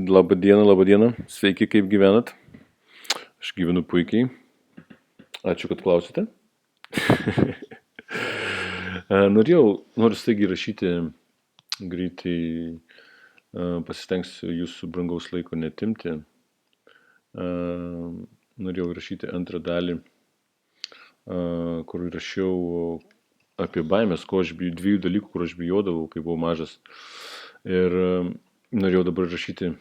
Labą dieną. Sveiki, kaip gyvenat? Aš gyvenu puikiai. Ačiū, kad klausite. Noriu staigiai rašyti greitai, pasistengsiu jūsų brangaus laiko netimti. Norėjau rašyti antrą dalį, kur rašiau apie baimės, dviejų dalykų, kur aš bijodavau, kai buvau mažas. Ir norėjau dabar rašyti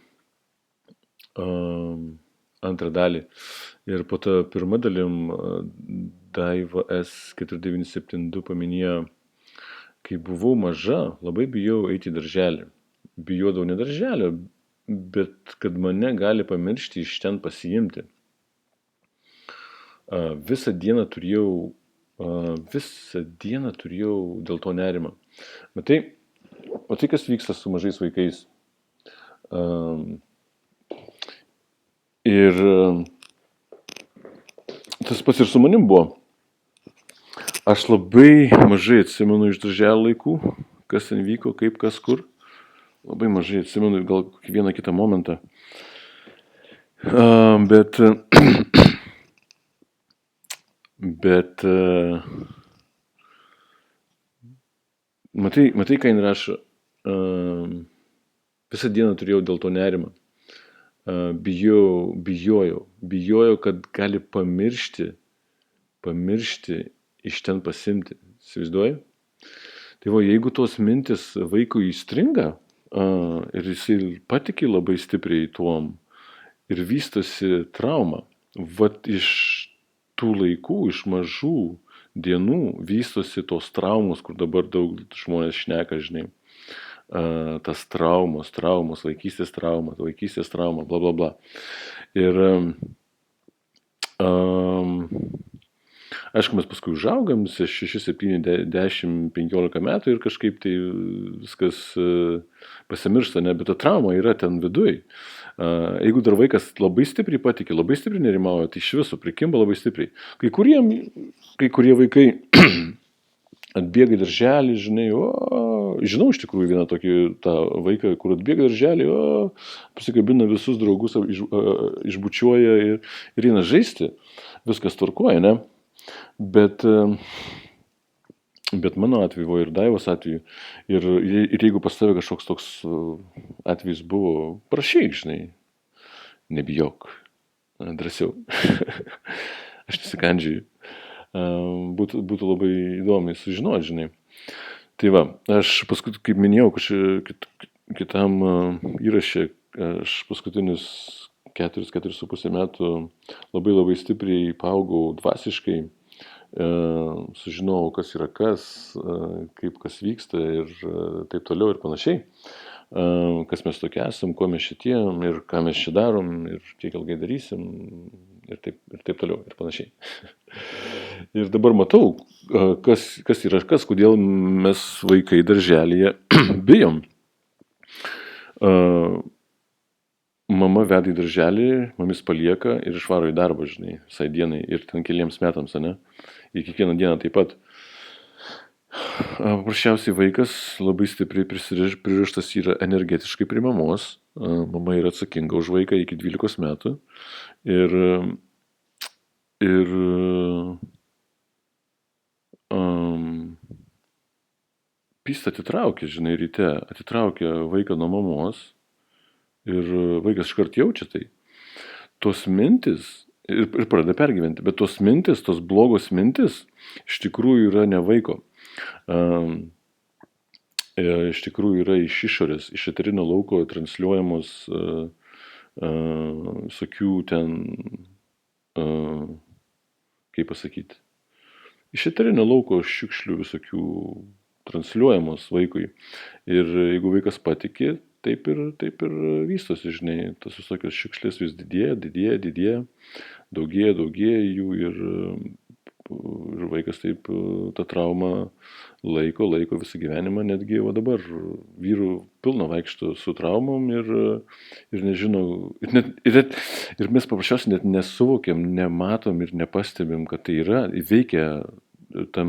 antrą dalį. Ir po to pirmą dalim Daiva S4972 paminėjo, kai buvau maža, labai bijau eiti į darželį. Bijodavau ne darželio, bet kad mane gali pamiršti iš ten pasiimti. Visą dieną turėjau dėl to nerimą. Matai, kas vyksta su mažais vaikais. Ir tas pats ir su manim buvo. Aš labai mažai atsimenu iš darželio laikų, kas ten vyko, kaip, kas, kur. Labai mažai atsimenu, gal vieną kitą momentą. Bet matai, ką jin rašo. Visą dieną turėjau dėl to nerimą. Bijojau, kad gali pamiršti iš ten pasimti. Įsivaizduoji? Tai jeigu tos mintis vaikui įstringa ir jisai patiki labai stipriai tuom ir vystosi trauma, iš tų laikų, iš mažų dienų vystosi tos traumos, kur dabar daug žmonės šneka, žinai. Tas traumos, vaikystės trauma, bla, bla, bla. Ir aišku, mes paskui užaugam, 6, 7, 10, 15 metų ir kažkaip tai viskas pasimiršta, ne, bet ta trauma yra ten viduj. Jeigu dar vaikas labai stipriai patiki, labai stipriai nerimauja, tai iš viso prikimba labai stipriai. Kai kurie vaikai atbėga į darželį, žinai, žinau iš tikrųjų vieną tokį tą vaiką, kur atbėga į darželį, pasikabina visus draugus, išbučiuoja ir eina žaisti, viskas tvarkoja, ne? Bet mano atveju ir Daivos atveju, ir jeigu pas tave kažkoks toks atvejis buvo, prašyk, žinai, nebijok, drąsiau, aš nesikandžiu. Būtų labai įdomiai sužinoti, žinai. Tai aš paskui, kaip minėjau, kitam įraše, aš paskutinius 4,5 metų labai stipriai paaugau dvasiškai, sužinojau, kas yra kas, kaip kas vyksta ir taip toliau ir panašiai. Kas mes tokie esam, ko mes šitiem ir ką mes čia darom ir kiek ilgai darysim ir taip toliau ir panašiai. Ir dabar matau, kas yra kas, kodėl mes vaikai darželyje bijom. Mama veda į darželį, mamis palieka ir išvaro į darbą, žinai, visai dienai ir ten keliems metams, ne? Ir kiekvieną dieną taip pat. Paprasčiausiai vaikas labai stipriai pririštas yra energetiškai prie mamos. Mama yra atsakinga už vaiką iki 12 metų. Ir pysta atitraukia, žinai, ryte, atitraukia vaiką nuo mamos ir vaikas iškart jaučia tai. Tos mintis ir pradeda pergyventi, bet tos mintis, tos blogos mintis iš tikrųjų yra ne vaiko. Iš tikrųjų yra iš išorės, iš eterinio lauko transliuojamos visokių ten, kaip pasakyti, iš eterinio lauko šiukšlių visokių transliuojamos vaikui. Ir jeigu vaikas patiki, taip ir vystosi, žinai, tos visokios šiukšlės vis didėja, daugėja jų ir vaikas taip tą traumą laiko visą gyvenimą, netgi dabar vyrų pilna vaikšto su traumom ir nežinau, ir mes paprasčiausiai net nesuvokiam, nematom ir nepastebim, kad tai yra, veikia tam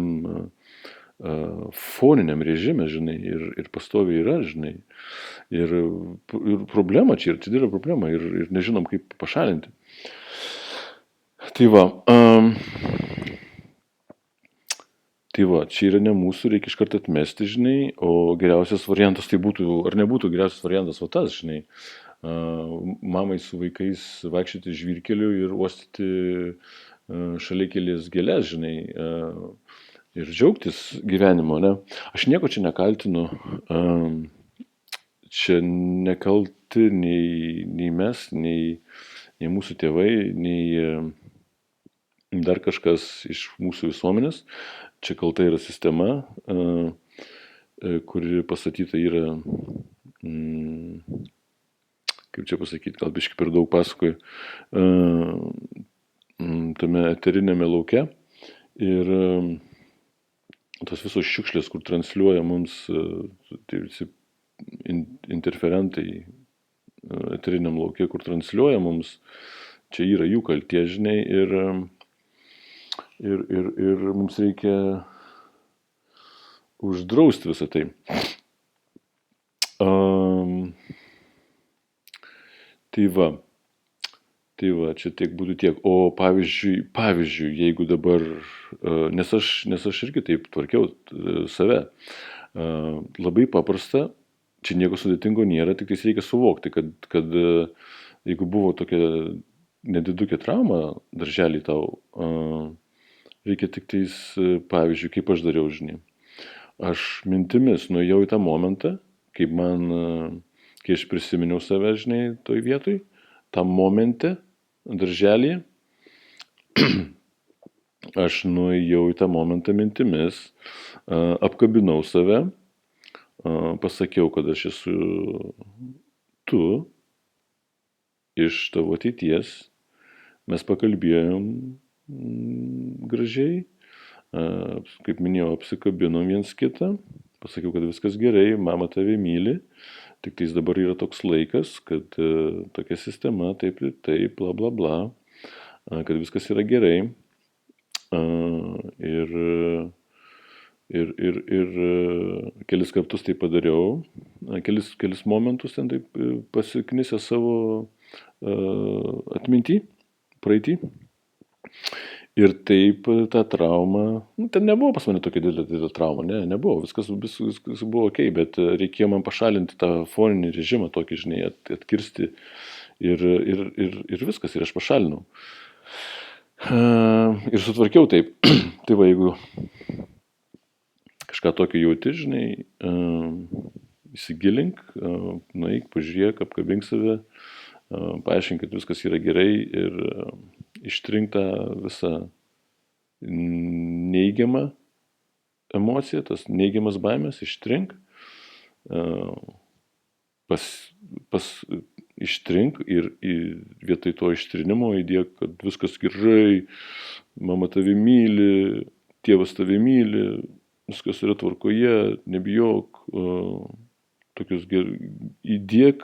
foniniam režime, žinai, ir pastoviai yra, žinai. Ir problema čia didelė problema ir nežinom, kaip pašalinti. Tai va, čia yra ne mūsų, reikia iš karto atmesti, žinai, o geriausias variantas tai būtų, ar nebūtų geriausias variantas va tas, žinai, mamai su vaikais vaikščioti žvyrkeliu ir uostyti šalikėlės gėlės, žinai, ir džiaugtis gyvenimo, ne? Aš nieko čia nekaltinu, čia nekalti nei mes, nei mūsų tėvai, nei dar kažkas iš mūsų visuomenės. Čia kalta yra sistema, kuri pastatyta yra, kaip čia pasakyti, gal biškai per daug pasakoju, tame eterinėme lauke. Ir tos visos šiukšlės, kur transliuoja mums tai visi interferentai eteriniam lauke, kur transliuoja mums, čia yra jų kaltė, žinai, ir mums reikia uždrausti visą tai. Tai va, čia tiek būtų tiek. O pavyzdžiui, jeigu dabar, nes aš irgi taip tvarkiau save, labai paprasta, čia nieko sudėtingo nėra, tik reikia suvokti, kad jeigu buvo tokia nedidukė trauma darželį tau, reikia tik tais, pavyzdžiui, kaip aš dariau, žinai. Aš mintimis nuėjau į tą momentą, kai aš prisiminiau save, žinai, toj vietoj, tam momente, darželį, aš nuėjau į tą momentą mintimis, apkabinau save, pasakiau, kad aš esu tu iš tavo ateities, mes pakalbėjom gražiai, kaip minėjau, apsikabinom viens kitą, pasakiau, kad viskas gerai, mama tave myli, tik tais dabar yra toks laikas, kad tokia sistema, taip, bla bla bla, kad viskas yra gerai, ir kelis kartus tai padariau, kelis momentus ten taip pasiknisę savo atmintį, praeitį. Ir taip ta trauma, ten nebuvo pas mane tokia didelė trauma, nebuvo, viskas buvo okei, bet reikėjo man pašalinti tą foninį režimą tokį, žinai, atkirsti ir viskas, ir aš pašalinau. Ir sutvarkiau taip. Tai va, jeigu kažką tokio jauti, žinai, įsigilink, nueik, pažiūrėk, apkabink save, paaiškink, kad viskas yra gerai ir ištrink tą visą neigiamą emociją, tas neigiamas baimės, ištrink, ištrink ir vietoj to ištrinimo įdėk, kad viskas gerai, mama tave myli, tėvas tave myli, viskas yra tvarkoje, nebijok, įdėk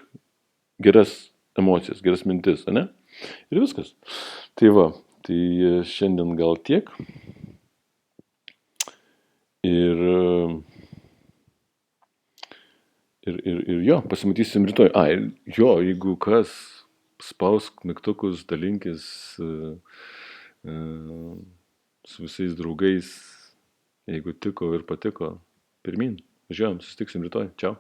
geras emocijas, geras mintis, ane? Ir viskas. Tai va, tai šiandien gal tiek. Ir jo, pasimatysim rytoj. Jeigu kas, spausk mygtukus, dalinkis su visais draugais, jeigu tiko ir patiko, pirmyn, važiuojam, susitiksim rytoj, čiau.